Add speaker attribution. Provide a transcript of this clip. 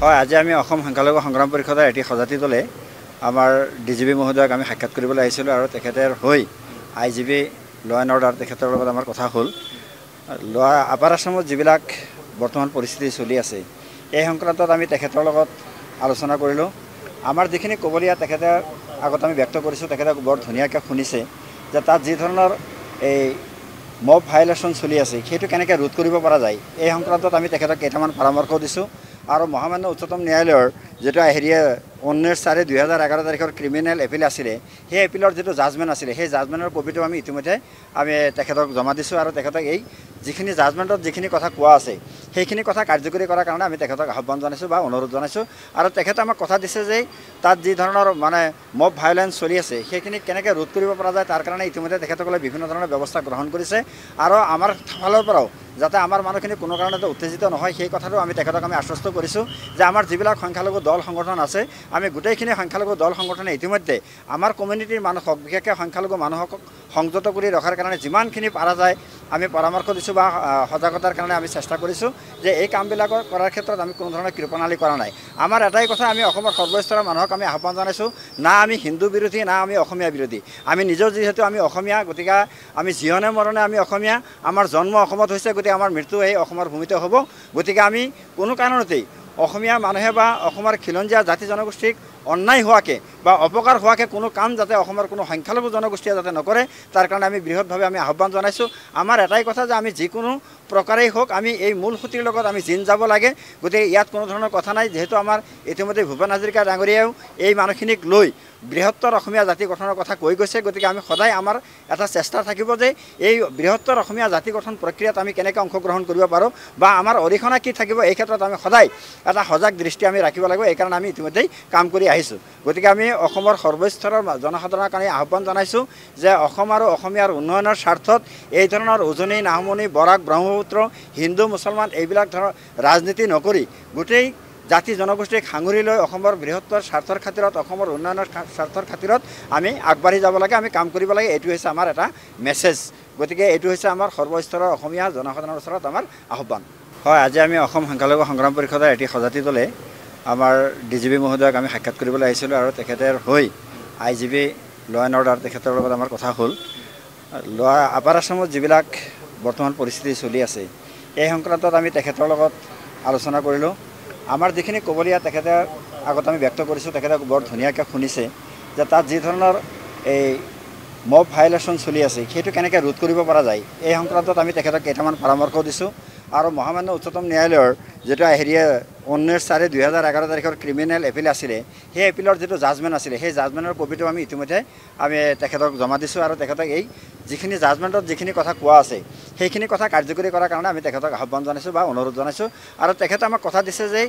Speaker 1: হয়, আজি আমি অসম সংখ্যালঘু সংগ্ৰাম পৰিষদৰ এটি সজাতি দলে আমাৰ ডিজিপি মহোদয়ক আমি সাক্ষাৎ কৰিবলৈ আহিছিলোঁ আৰু তেখেতৰ হৈ আইজিপি ল এণ্ড অৰ্ডাৰ তেখেতৰ লগত আমাৰ কথা হ'ল। আপাৰ আছামত যিবিলাক বৰ্তমান পৰিস্থিতি চলি আছে এই সংক্ৰান্তত আমি তেখেতৰ লগত আলোচনা কৰিলোঁ। আমাৰ যিখিনি ক'বলীয়া তেখেতে আগত আমি ব্যক্ত কৰিছোঁ, তেখেতে বৰ ধুনীয়াকৈ শুনিছে যে তাত যি ধৰণৰ এই মব ভাইলেশ্যন চলি আছে সেইটো কেনেকৈ ৰোধ কৰিব পৰা যায়। এই সংক্ৰান্তত আমি তেখেতক কেইটামান পৰামৰ্শ দিছোঁ আৰু মহামান্য উচ্চতম ন্যায়ালয়ৰ যেটা 19/4/2011 তাৰিখৰ ক্ৰিমিনেল এপিল আছিলে সেই এপিলৰ যেটো জাজমেণ্ট আছিলে সেই জাজমেণ্টৰ কপিটো আমি ইতিমধ্যে আমি তেখেতক জমা দিছোঁ আৰু তেখেতক এই যিখিনি জাজমেণ্টত যিখিনি কথা কোৱা আছে সেইখিনি কথা কাৰ্যকৰী কৰাৰ কাৰণে আমি তেখেতক আহ্বান জনাইছোঁ বা অনুৰোধ জনাইছোঁ আৰু তেখেতে আমাক কথা দিছে যে তাত যি ধৰণৰ মানে মব ভাইলেন্স চলি আছে সেইখিনি কেনেকৈ ৰোধ কৰিব পৰা যায় তাৰ কাৰণে ইতিমধ্যে তেখেতসকলে বিভিন্ন ধৰণৰ ব্যৱস্থা গ্ৰহণ কৰিছে আৰু আমাৰ ফালৰ পৰাও যাতে আমাৰ মানুহখিনি কোনো কাৰণতে উত্তেজিত নহয় সেই কথাটো আমি তেখেতক আমি আশ্বস্ত কৰিছোঁ যে আমাৰ যিবিলাক সংখ্যালঘু দল সংগঠন আছে আমি গোটেইখিনি সংখ্যালঘু দল সংগঠনে ইতিমধ্যে আমাৰ কমিউনিটিৰ মানুহক বিশেষকৈ সংখ্যালঘু মানুহক সংযত কৰি ৰখাৰ কাৰণে যিমানখিনি পাৰা যায় আমি পৰামৰ্শ দিছোঁ বা সজাগতাৰ কাৰণে আমি চেষ্টা কৰিছোঁ যে এই কামবিলাক কৰাৰ ক্ষেত্ৰত আমি কোনো ধৰণৰ কৃপণালী কৰা নাই। আমাৰ এটাই কথা, আমি অসমৰ সৰ্বস্তৰৰ মানুহক আমি আহ্বান জনাইছোঁ, না আমি হিন্দু বিৰোধী না আমি অসমীয়া বিৰোধী। আমি নিজেও যিহেতু আমি অসমীয়া, গতিকে আমি জীৱনে মৰণে আমি অসমীয়া, আমাৰ জন্ম অসমত হৈছে, গতিকে আমাৰ মৃত্যু এই অসমৰ ভূমিতে হ'ব। গতিকে আমি কোনো কাৰণতেই অসমীয়া মানুহে বা অসমৰ খিলঞ্জীয়া জাতি জনগোষ্ঠীক অন্যায় হোৱাকৈ বা অপকাৰ হোৱাকৈ কোনো কাম যাতে অসমৰ কোনো সংখ্যালঘু জনগোষ্ঠীয়ে যাতে নকৰে তাৰ কাৰণে আমি বৃহৎভাৱে আমি আহ্বান জনাইছোঁ। আমাৰ এটাই কথা যে আমি যিকোনো প্ৰকাৰেই হওক আমি এই মূল সুঁতিৰ লগত আমি জিন যাব লাগে। গতিকে ইয়াত কোনো ধৰণৰ কথা নাই, যিহেতু আমাৰ ইতিমধ্যে ভূপেন হাজৰিকা ডাঙৰীয়াও এই মানুহখিনিক লৈ বৃহত্তৰ অসমীয়া জাতি গঠনৰ কথা কৈ গৈছে। গতিকে আমি সদায় আমাৰ এটা চেষ্টা থাকিব যে এই বৃহত্তৰ অসমীয়া জাতি গঠন প্ৰক্ৰিয়াত আমি কেনেকৈ অংশগ্ৰহণ কৰিব পাৰোঁ বা আমাৰ অৰিহণা কি থাকিব এই ক্ষেত্ৰত আমি সদায় এটা সজাগ দৃষ্টি আমি ৰাখিব লাগিব। এইকাৰণে আমি ইতিমধ্যেই কাম কৰি আহিছোঁ। গতিকে আমি অসমৰ সৰ্বস্তৰৰ জনসাধাৰণৰ কাৰণে আহ্বান জনাইছোঁ যে অসম আৰু অসমীয়াৰ উন্নয়নৰ স্বাৰ্থত এই ধৰণৰ উজনি নাহমনি বৰাক ব্ৰহ্মপুত্ৰ হিন্দু মুছলমান এইবিলাক ধৰণৰ ৰাজনীতি নকৰি গোটেই জাতি জনগোষ্ঠীক সাঙুৰি লৈ অসমৰ বৃহত্তৰ স্বাৰ্থৰ খাতিৰত অসমৰ উন্নয়নৰ স্বাৰ্থৰ খাতিৰত আমি আগবাঢ়ি যাব লাগে, আমি কাম কৰিব লাগে। এইটো হৈছে আমাৰ এটা মেছেজ। গতিকে এইটো হৈছে আমাৰ সৰ্বস্তৰৰ অসমীয়া জনসাধাৰণৰ ওচৰত আমাৰ আহ্বান। হয়, আজি আমি অসম সংখ্যালঘু সংগ্ৰাম পৰিষদৰ এটি সজাতি দলে আমাৰ ডিজিপি মহোদয়ক আমি সাক্ষাৎ কৰিবলৈ আহিছিলোঁ আৰু তেখেতৰ হৈ আইজিপি ল এণ্ড অৰ্ডাৰ তেখেতৰ লগত আমাৰ কথা হ'ল। আপাৰ আছামত যিবিলাক বৰ্তমান পৰিস্থিতি চলি আছে এই সংক্ৰান্তত আমি তেখেতৰ লগত আলোচনা কৰিলোঁ। আমাৰ যিখিনি ক'বলীয়া তেখেতে আগত আমি ব্যক্ত কৰিছোঁ, তেখেতে বৰ ধুনীয়াকৈ শুনিছে যে তাত যি ধৰণৰ এই মব ভাইলেশ্যন চলি আছে সেইটো কেনেকৈ ৰোধ কৰিব পৰা যায়। এই সংক্ৰান্তত আমি তেখেতক কেইটামান পৰামৰ্শ দিছোঁ আৰু মহামান্য উচ্চতম ন্যায়ালয়ৰ যেটা 19/4/2011 তাৰিখৰ ক্ৰিমিনেল এপিল আছিলে সেই এপিলৰ যেটো জাজমেণ্ট আছিলে সেই জাজমেণ্টৰ কপিটো আমি ইতিমধ্যে আমি তেখেতক জমা দিছোঁ আৰু তেখেতক এই যিখিনি জাজমেণ্টত যিখিনি কথা কোৱা আছে সেইখিনি কথা কাৰ্যকৰী কৰাৰ কাৰণে আমি তেখেতক আহ্বান জনাইছোঁ বা অনুৰোধ জনাইছোঁ আৰু তেখেতে আমাক কথা দিছে যে